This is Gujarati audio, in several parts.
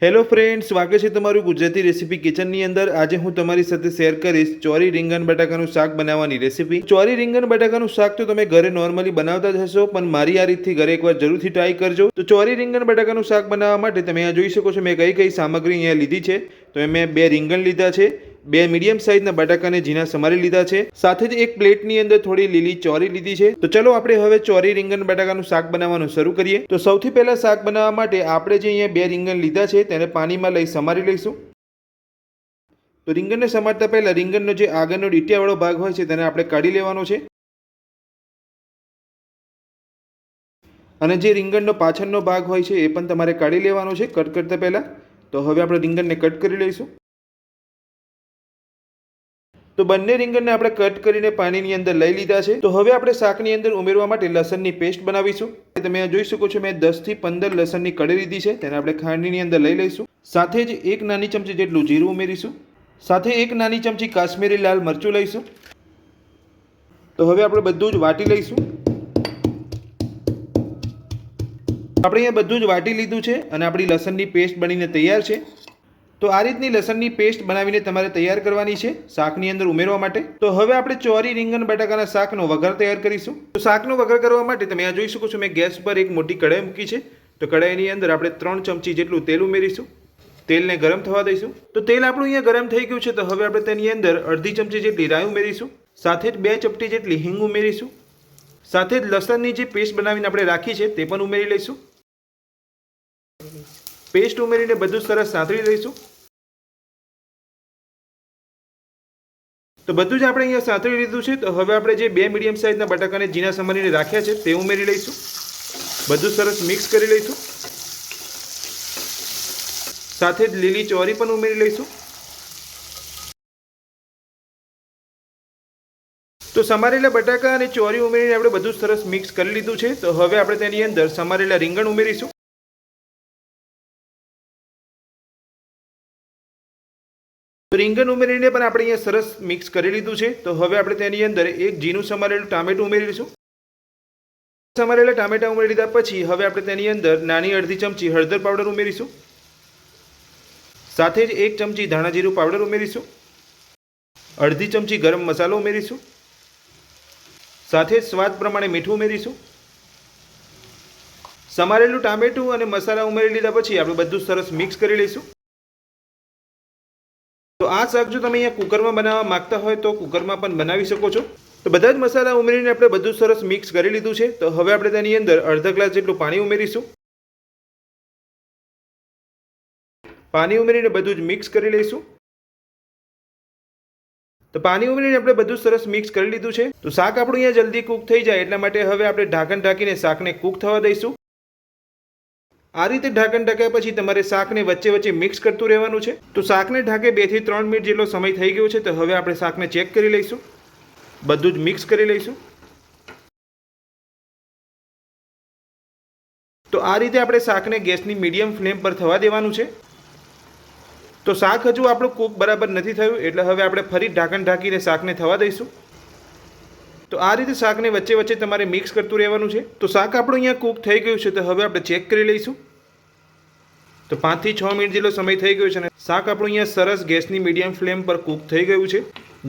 હેલો ફ્રેન્ડ્સ, સ્વાગત છે તમારું ગુજરાતી રેસીપી કિચનની અંદર। આજે હું તમારી સાથે શેર કરીશ ચોરી રીંગણ બટાકાનું શાક બનાવવાની રેસીપી। ચોરી રીંગણ બટાકાનું શાક તો તમે ઘરે નોર્મલી બનાવતા જ હશો, પણ મારી આ રીતથી ઘરે એકવાર જરૂરથી ટ્રાય કરજો। તો ચોરી રીંગણ બટાકાનું શાક બનાવવા માટે તમે આ જોઈ શકો છો મેં કઈ સામગ્રી અહીંયા લીધી છે। તો મેં 2 રીંગણ લીધા છે, 2 મીડિયમ સાઇઝના બટાકાને ઝીણા સમારી લીધા છે, સાથે જ એક પ્લેટની અંદર થોડી લીલી ચોરી લીધી છે। તો ચલો આપણે હવે ચોરી રીંગણ બટાકાનું શાક બનાવવાનું શરૂ કરીએ। તો સૌથી પહેલા શાક બનાવવા માટે આપણે જે અહીંયા 2 રીંગણ લીધા છે તેને પાણીમાં લઈ સમારી લઈશું। તો રીંગણને સમારતા પહેલા રીંગણનો જે આગળનો ડીટિયાવાળો ભાગ હોય છે તેને આપણે કાઢી લેવાનો છે, અને જે રીંગણનો પાછળનો ભાગ હોય છે એ પણ તમારે કાઢી લેવાનો છે કટ કરતા પહેલા। તો હવે આપણે રીંગણને કટ કરી લઈશું। તો બંને રીંગણને આપણે કટ કરીને પાણીની અંદર લઈ લીધા છે। તો હવે આપણે શાકની અંદર ઉમેરવા માટે લસણની પેસ્ટ બનાવીશું। તમે જોઈ શકો છો મેં 10 થી 15 લસણની કળી લીધી છે, તેને આપણે ખાંડની અંદર લઈ લઈશું। સાથે જ 1 નાની ચમચી જેટલું જીરું ઉમેરીશું, સાથે 1 નાની ચમચી કાશ્મીરી લાલ મરચું લઈશું। તો હવે આપણે બધું જ વાટી લઈશું। આપણે અહીંયા બધું જ વાટી લીધું છે અને આપણી લસણની પેસ્ટ બનીને તૈયાર છે। તો આ રીતની લસણની પેસ્ટ બનાવીને તમારે તૈયાર કરવાની છે શાકની અંદર ઉમેરવા માટે। તો હવે આપણે ચોરી રીંગણ બટાકાના શાકનો વઘાર તૈયાર કરીશું। તો શાકનો વઘાર કરવા માટે તમે આ જોઈ શકો છો મેં ગેસ પર એક મોટી કઢાઈ મૂકી છે। તો કઢાઈની અંદર આપણે 3 ચમચી જેટલું તેલ ઉમેરીશું। તેલને ગરમ થવા દઈશું। તો તેલ આપણું અહીંયા ગરમ થઈ ગયું છે। તો હવે આપણે તેની અંદર અડધી ચમચી જેટલી રાઈ ઉમેરીશું, સાથે જ 2 ચપટી જેટલી હિંગ ઉમેરીશું, સાથે જ લસણની જે પેસ્ટ બનાવીને આપણે રાખી છે તે પણ ઉમેરી લઈશું। પેસ્ટ ઉમેરીને બધું સરસ સાંતળી લઈશું। તો બધું જ આપણે અહીંયા સાંતળી લીધું છે। તો હવે આપણે જે 2 મીડિયમ સાઇઝના બટાકાને ઝીણા સમારીને રાખ્યા છે તે ઉમેરી લઈશું। બધું સરસ મિક્સ કરી લઈશું, સાથે જ લીલી ચોરી પણ ઉમેરી લઈશું। તો સમારેલા બટાકા અને ચોરી ઉમેરીને આપણે બધું સરસ મિક્સ કરી લીધું છે। તો હવે આપણે તેની અંદર સમારેલા રીંગણ ઉમેરીશું। તો રીંગણ ઉમેરીને પણ આપણે અહીંયા સરસ મિક્સ કરી લીધું છે। તો હવે આપણે તેની અંદર એક ઝીણું સમારેલું ટામેટું ઉમેરીશું। સમારેલા ટામેટા ઉમેરી લીધા પછી હવે આપણે તેની અંદર નાની અડધી ચમચી હળદર પાવડર ઉમેરીશું, સાથે જ 1 ચમચી ધાણા જીરું પાવડર ઉમેરીશું, અડધી ચમચી ગરમ મસાલો ઉમેરીશું, સાથે જ સ્વાદ પ્રમાણે મીઠું ઉમેરીશું। સમારેલું ટામેટું અને મસાલા ઉમેરી લીધા પછી આપણે બધું સરસ મિક્સ કરી લઈશું। તો આ શાક જો તમે અહીંયા કુકરમાં બનાવવા માંગતા હોય તો કુકરમાં પણ બનાવી શકો છો। તો બધા જ મસાલા ઉમેરીને આપણે બધું સરસ મિક્સ કરી લીધું છે। તો હવે આપણે તેની અંદર અડધા ગ્લાસ જેટલું પાણી ઉમેરીશું। પાણી ઉમેરીને બધું જ મિક્સ કરી લઈશું। તો પાણી ઉમેરીને આપણે બધું સરસ મિક્સ કરી લીધું છે। તો શાક આપણું અહીંયા જલ્દી કૂક થઈ જાય એટલા માટે હવે આપણે ઢાંકણ ઢાંકીને શાકને કૂક થવા દઈશું। આ રીતે ઢાંકણ ઢાંક્યા પછી તમારે શાકને વચ્ચે વચ્ચે મિક્સ કરતું રહેવાનું છે। તો શાકને ઢાંકે 2 થી 3 મિનિટ જેટલો સમય થઈ ગયો છે। તો હવે આપણે શાકને ચેક કરી લઈશું, બધું જ મિક્સ કરી લઈશું। તો આ રીતે આપણે શાકને ગેસની મીડિયમ ફ્લેમ પર થવા દેવાનું છે। તો શાક હજુ આપણું કૂક બરાબર નથી થયું એટલે હવે આપણે ફરી ઢાંકણ ઢાંકીને શાકને થવા દઈશું। તો આ રીતે શાકને વચ્ચે વચ્ચે તમારે મિક્સ કરતું રહેવાનું છે। તો શાક આપણું અહીંયા કૂક થઈ ગયું છે। તો હવે આપણે ચેક કરી લઈશું। તો 5 થી 6 મિનિટ જેટલો સમય થઈ ગયો છે અને શાક આપણું અહીંયા સરસ ગેસની મીડિયમ ફ્લેમ પર કૂક થઈ ગયું છે।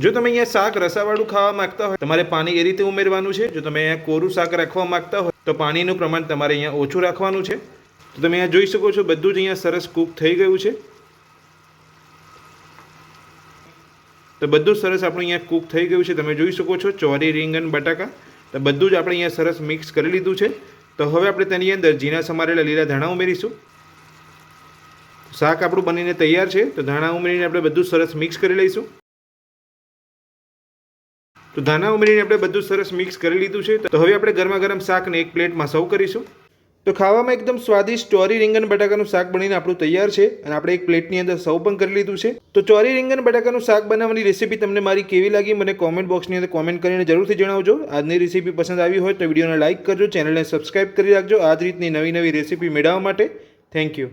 જો તમે અહીંયા શાક રસાવાળું ખાવા માંગતા હોય તમારે પાણી એ રીતે ઉમેરવાનું છે। જો તમે અહીંયા કોરું શાક રાખવા માંગતા હોય તો પાણીનું પ્રમાણ તમારે અહીંયા ઓછું રાખવાનું છે। તો તમે અહીંયા જોઈ શકો છો બધું જ અહીંયા સરસ કૂક થઈ ગયું છે। તો બધું સરસ આપણું અહીંયા કૂક થઈ ગયું છે। તમે જોઈ શકો છો ચોરી રીંગણ બટાકા તો બધું જ આપણે અહીંયા સરસ મિક્સ કરી લીધું છે। તો હવે આપણે તેની અંદર ઝીણા સમારેલા લીલા ધાણા ઉમેરીશું। શાક આપણું બનીને તૈયાર છે। તો ધાણા ઉમેરીને આપણે બધું સરસ મિક્સ કરી લઈશું। તો ધાણા ઉમેરીને આપણે બધું સરસ મિક્સ કરી લીધું છે। તો હવે આપણે ગરમા ગરમ શાકને એક પ્લેટમાં સર્વ કરીશું। તો ખાવામાં એકદમ સ્વાદિષ્ટ ચોરી રીંગણ બટાકાનું શાક બનીને આપણું તૈયાર છે અને આપણે એક પ્લેટની અંદર સર્વ પણ કરી લીધું છે। તો ચોરી રીંગણ બટાકાનું શાક બનાવવાની રેસીપી તમને મારી કેવી લાગી મને કોમેન્ટ બોક્સની અંદર કોમેન્ટ કરીને જરૂરથી જણાવજો। આજની રેસીપી પસંદ આવી હોય તો વિડીયોને લાઇક કરજો, ચેનલને સબસ્ક્રાઇબ કરી રાખજો આ જ રીતની નવી રેસીપી મેળવવા માટે। Thank you.